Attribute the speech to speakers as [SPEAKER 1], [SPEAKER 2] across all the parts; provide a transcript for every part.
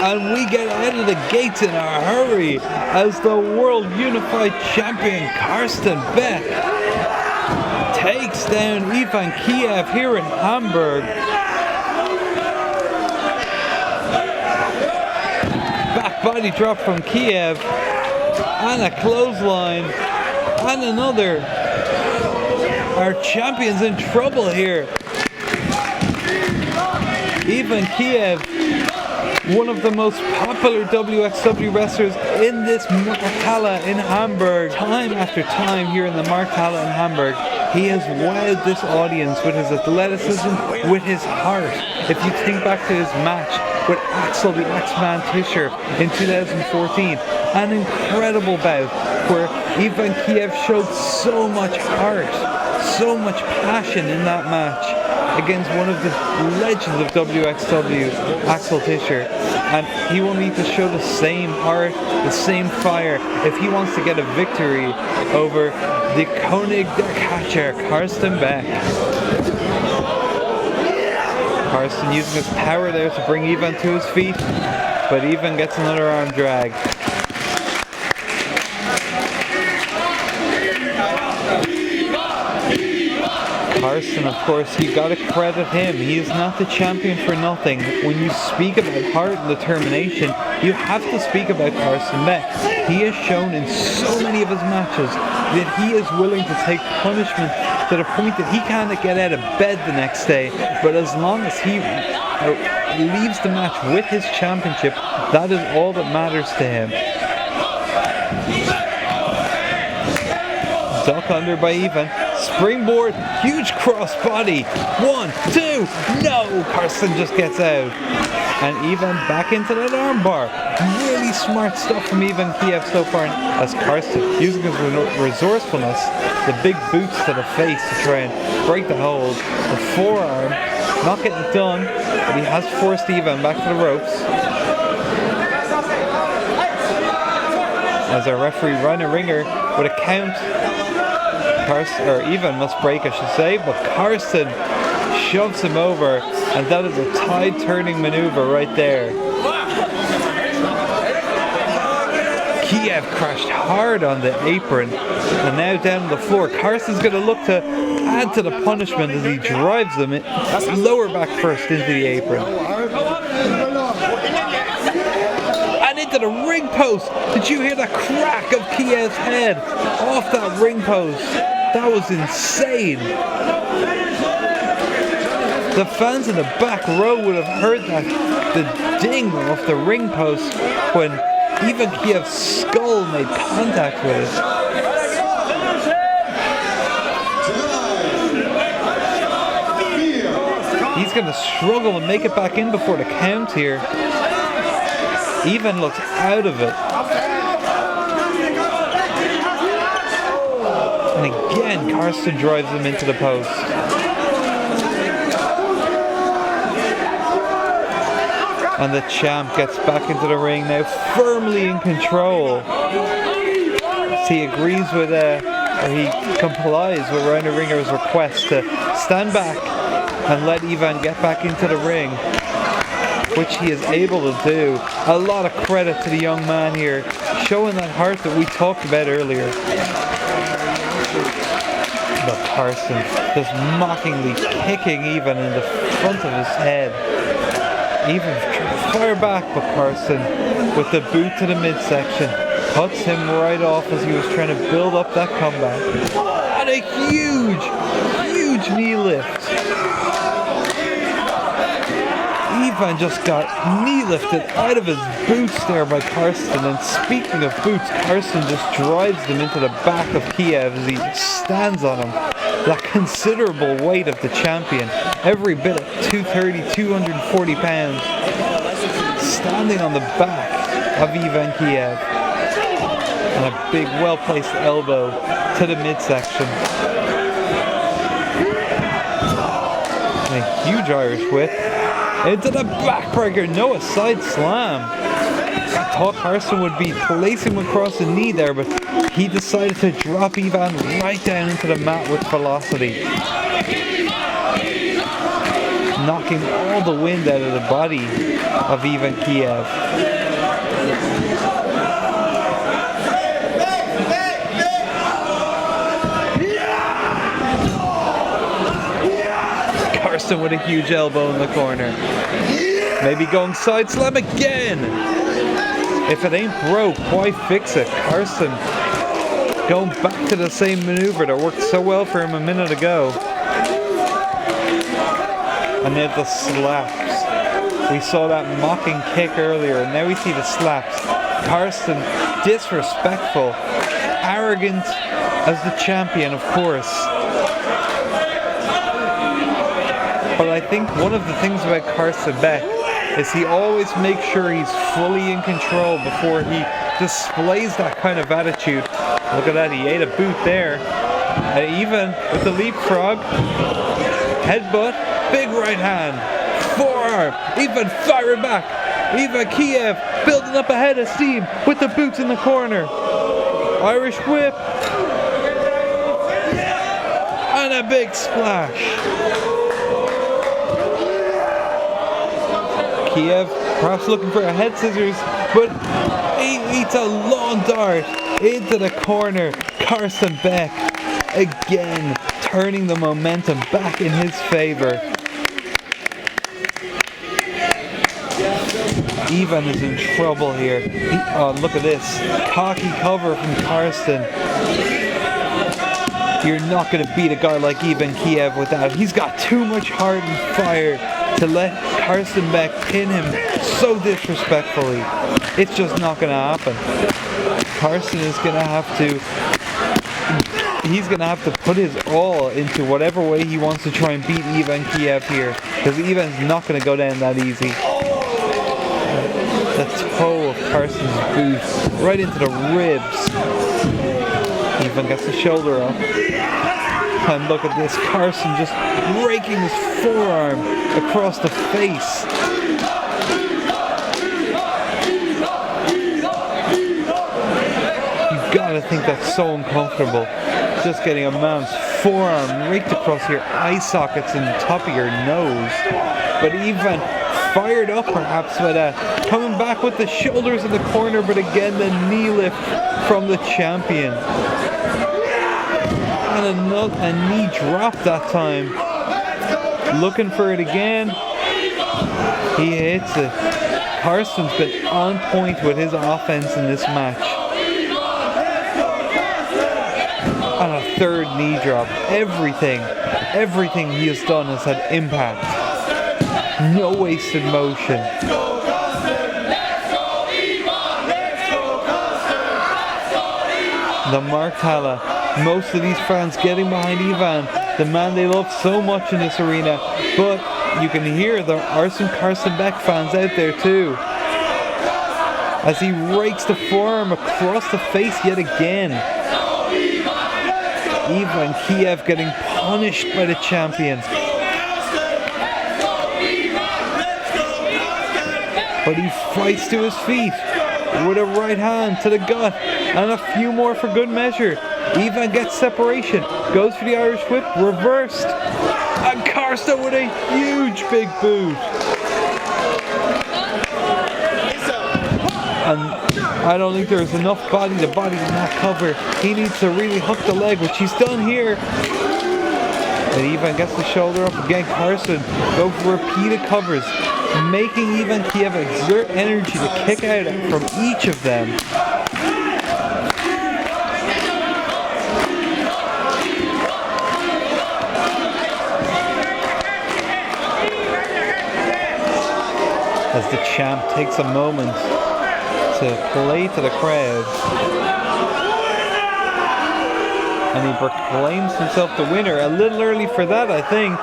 [SPEAKER 1] And we get out of the gates in a hurry as the World Unified Champion Karsten Beck takes down Ivan Kiev here in Hamburg. Back body drop from Kiev and a clothesline and another. Our champion's in trouble here. Ivan Kiev, one of the most popular WXW wrestlers in this Markthalle in Hamburg. Time after time here in the Markthalle in Hamburg, he has wowed this audience with his athleticism, with his heart. If you think back to his match with Axel the X-Man Tischer in 2014, an incredible bout where Ivan Kiev showed so much heart, so much passion in that match against one of the legends of WXW, Axel Tischer, and he will need to show the same heart, the same fire if he wants to get a victory over the König der Catcher, Karsten Beck. Karsten using his power there to bring Ivan to his feet, but Ivan gets another arm drag. Karsten, of course, you gotta credit him. He is not the champion for nothing. When you speak about heart and determination, you have to speak about Karsten Beck. He has shown in so many of his matches that he is willing to take punishment to the point that he can't get out of bed the next day. But as long as he leaves the match with his championship, that is all that matters to him. Duck under by Ivan. Springboard, huge crossbody. 1, 2, no! Karsten just gets out. And Ivan back into that armbar. Really smart stuff from Ivan Kiev so far as Karsten using his resourcefulness, the big boots to the face to try and break the hold. The forearm, not getting it done, but he has forced Ivan back to the ropes. As our referee Rainer Ringer with a count. Ivan must break, I should say, but Karsten shoves him over, and that is a tide-turning maneuver right there. Kiev crashed hard on the apron, and now down on the floor. Karsten's going to look to add to the punishment as he drives him lower back first into the apron. And into the ring post. Did you hear the crack of Kiev's head off that ring post? That was insane. The fans in the back row would have heard that, the ding off the ring post when even Kiev's skull made contact with it. He's going to struggle and make it back in before the count here. Ivan looks out of it. And again, Karsten drives him into the post. And the champ gets back into the ring now, firmly in control. He agrees with, or he complies with Rainer Ringer's request to stand back and let Ivan get back into the ring, which he is able to do. A lot of credit to the young man here, showing that heart that we talked about earlier. But Karsten just mockingly kicking Ivan in the front of his head. Ivan trying to fire back, but Karsten with the boot to the midsection cuts him right off as he was trying to build up that comeback. And a huge, huge knee lift. Ivan just got knee lifted out of his boots there by Karsten, and speaking of boots, Karsten just drives them into the back of Kiev as he stands on him. That considerable weight of the champion, every bit of 230, 240 pounds, standing on the back of Ivan Kiev. And a big well-placed elbow to the midsection. And a huge Irish whip. Into the backbreaker, no, a side slam. I thought Karsten would be placing him across the knee there, but he decided to drop Ivan right down into the mat with velocity. knocking all the wind out of the body of Ivan Kiev. Karsten with a huge elbow in the corner. Maybe going side slam again. If it ain't broke, why fix it? Karsten going back to the same maneuver that worked so well for him a minute ago. And then the slaps. We saw that mocking kick earlier, and now we see the slaps. Karsten, disrespectful, arrogant as the champion, of course. But I think one of the things about Karsten Beck is he always makes sure he's fully in control before he displays that kind of attitude. Look at that, he ate a boot there. And even with the leapfrog, headbutt, big right hand, forearm, even firing back. Ivan Kiev building up a head of steam with the boots in the corner. Irish whip. And a big splash. Kiev perhaps looking for a head scissors, but he eats a long dart into the corner. Karsten Beck again turning the momentum back in his favor. Ivan is in trouble here. Oh, look at this. Cocky cover from Karsten. You're not going to beat a guy like Ivan Kiev with that. He's got too much heart and fire to let Karsten Beck pin him so disrespectfully. It's just not going to happen. Karsten is going to have to... He's going to have to put his all into whatever way he wants to try and beat Ivan Kiev here. Because Ivan's not going to go down that easy. The toe of Karsten's boot right into the ribs. Ivan gets the shoulder up. And look at this, Karsten just raking his forearm across the face. You gotta think that's so uncomfortable. Just getting a man's forearm raked across your eye sockets and the top of your nose. But Ivan fired up perhaps by that. Coming back with the shoulders in the corner, but again the knee lift from the champion. And a knee drop that time. Looking for it again. He hits it. Karsten's been on point with his offense in this match. And a third knee drop. Everything he has done has had impact. No wasted motion. The Markthalle. Most of these fans getting behind Ivan, the man they love so much in this arena. But you can hear there are some Karsten Beck fans out there too. As he rakes the forearm across the face yet again. Ivan Kiev getting punished by the champion. But he fights to his feet with a right hand to the gut and a few more for good measure. Ivan gets separation, goes for the Irish whip, reversed, and Karsten with a huge big boot. And I don't think there's enough body to body in that cover. He needs to really hook the leg, which he's done here. And Ivan gets the shoulder up again. Karsten go for repeated covers, making Ivan Kiev exert energy to kick out from each of them. As the champ takes a moment to play to the crowd. And he proclaims himself the winner. A little early for that, I think.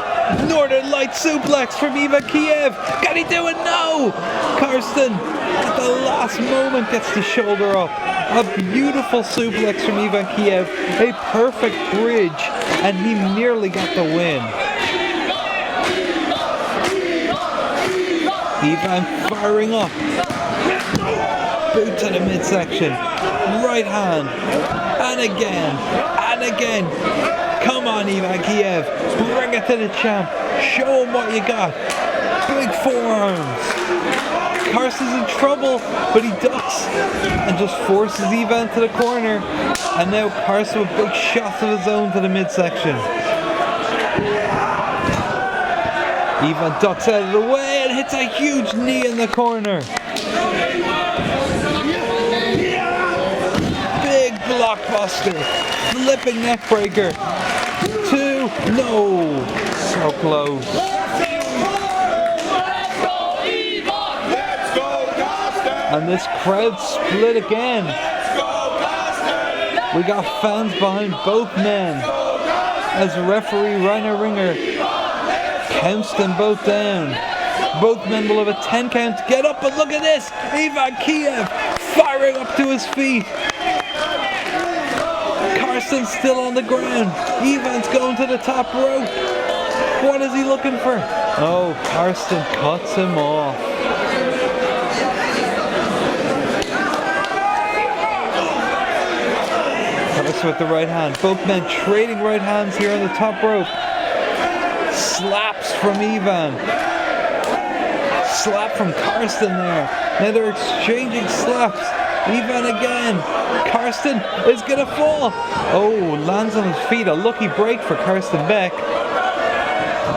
[SPEAKER 1] Northern Light suplex from Ivan Kiev. Can he do it? No! Karsten, at the last moment, gets the shoulder up. A beautiful suplex from Ivan Kiev. A perfect bridge. And he nearly got the win. Ivan firing up. Boot to the midsection. Right hand. And again. And again. Come Come on, Ivan Kiev. Bring it to the champ. Show him what you got. Big forearms. Karsten's in trouble, but he ducks and just forces Ivan to the corner. And now Karsten with big shots of his own to the midsection. Ivan ducks out of the way and hits a huge knee in the corner. Big blockbuster. Flipping neckbreaker. 2. No. So close. And this crowd split again. We got fans behind both men as referee Rainer Ringer counts them both down. Both men will have a 10 count to get up, but look at this! Ivan Kiev firing up to his feet. Karsten's still on the ground. Ivan's going to the top rope. What is he looking for? Oh, Karsten cuts him off. With the right hand. Both men trading right hands here on the top rope. Slaps from Ivan. Slap from Karsten there. Now they're exchanging slaps. Ivan again. Karsten is going to fall. Oh, lands on his feet. A lucky break for Karsten Beck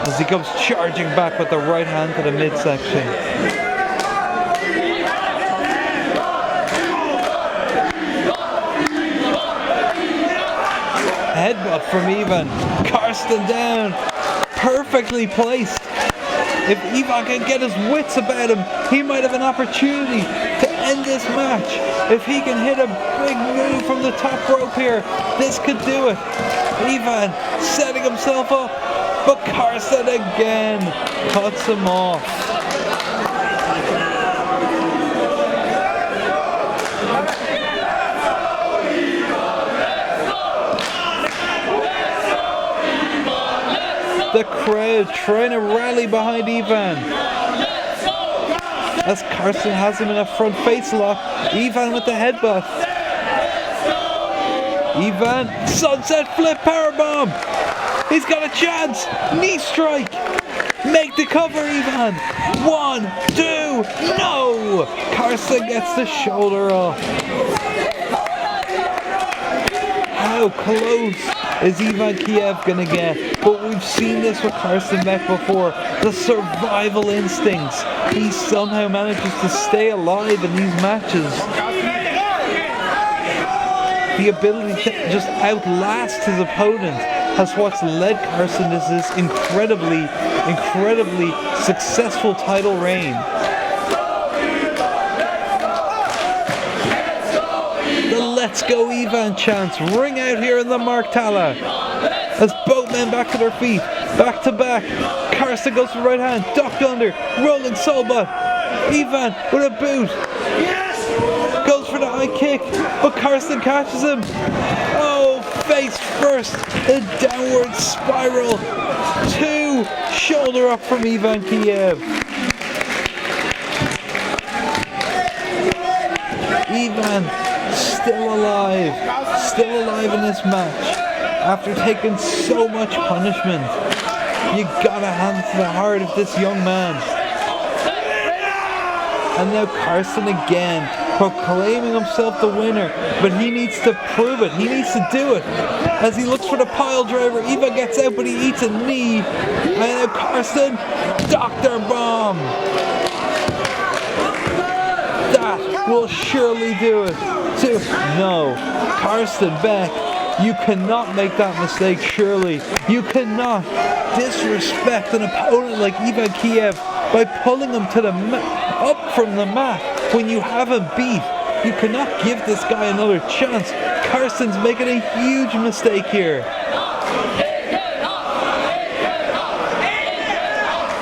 [SPEAKER 1] as he comes charging back with the right hand to the midsection. Headbutt from Ivan. Karsten down. Perfectly placed. If Ivan can get his wits about him, he might have an opportunity to end this match. If he can hit a big move from the top rope here, this could do it. Ivan setting himself up, but Karsten again cuts him off. The crowd trying to rally behind Ivan as Karsten has him in a front face lock. Ivan with the headbutt. Ivan, sunset flip powerbomb. He's got a chance. Knee strike. Make the cover, Ivan. 1, 2, no. Karsten gets the shoulder off. How close is Ivan Kiev gonna get? But we've seen this with Karsten Beck before. The survival instincts. He somehow manages to stay alive in these matches. The ability to just outlast his opponent has what's led Karsten to this incredibly successful title reign. The Let's Go Ivan chants ring out here in the Markthalle as both men back to their feet, back to back. Karsten goes for right hand, ducked under, rolling soulbutt. Ivan with a boot. Goes for the high kick, but Karsten catches him. Oh, face first, a downward spiral. 2, shoulder up from Ivan Kiev. Ivan still alive in this match after taking so much punishment. You gotta hand it to the heart of this young man. And now Karsten again, proclaiming himself the winner, but he needs to prove it. He needs to do it. As he looks for the pile driver, Ivan gets out, but he eats a knee. And now Karsten, Dr. Bomb. That will surely do it. 2, no. Karsten Beck, you cannot make that mistake, surely. You cannot disrespect an opponent like Ivan Kiev by pulling him to the up from the mat when you have him beat. You cannot give this guy another chance. Karsten's making a huge mistake here.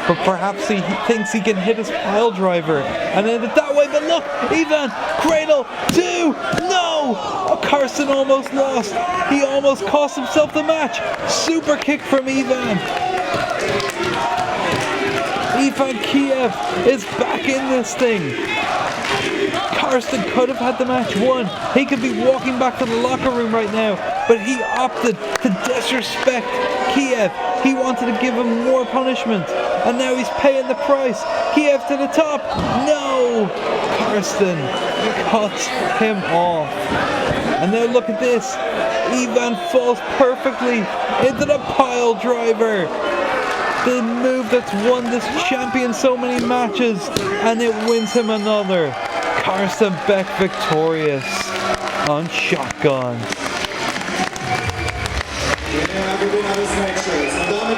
[SPEAKER 1] But perhaps he thinks he can hit his pile driver and end it that way. But look, Ivan, cradle, 2, no! Oh, Karsten almost lost. He almost cost himself the match. Super kick from Ivan. Ivan Kiev is back in this thing. Karsten could have had the match won. He could be walking back to the locker room right now, but he opted to disrespect Kiev. He wanted to give him more punishment, and now he's paying the price. Kiev to the top. No! Karsten cuts him off. And now look at this. Ivan falls perfectly into the pile driver. The move that's won this champion so many matches, and it wins him another. Karsten Beck victorious on Shotgun.
[SPEAKER 2] Der Gewinner des Matches. Und damit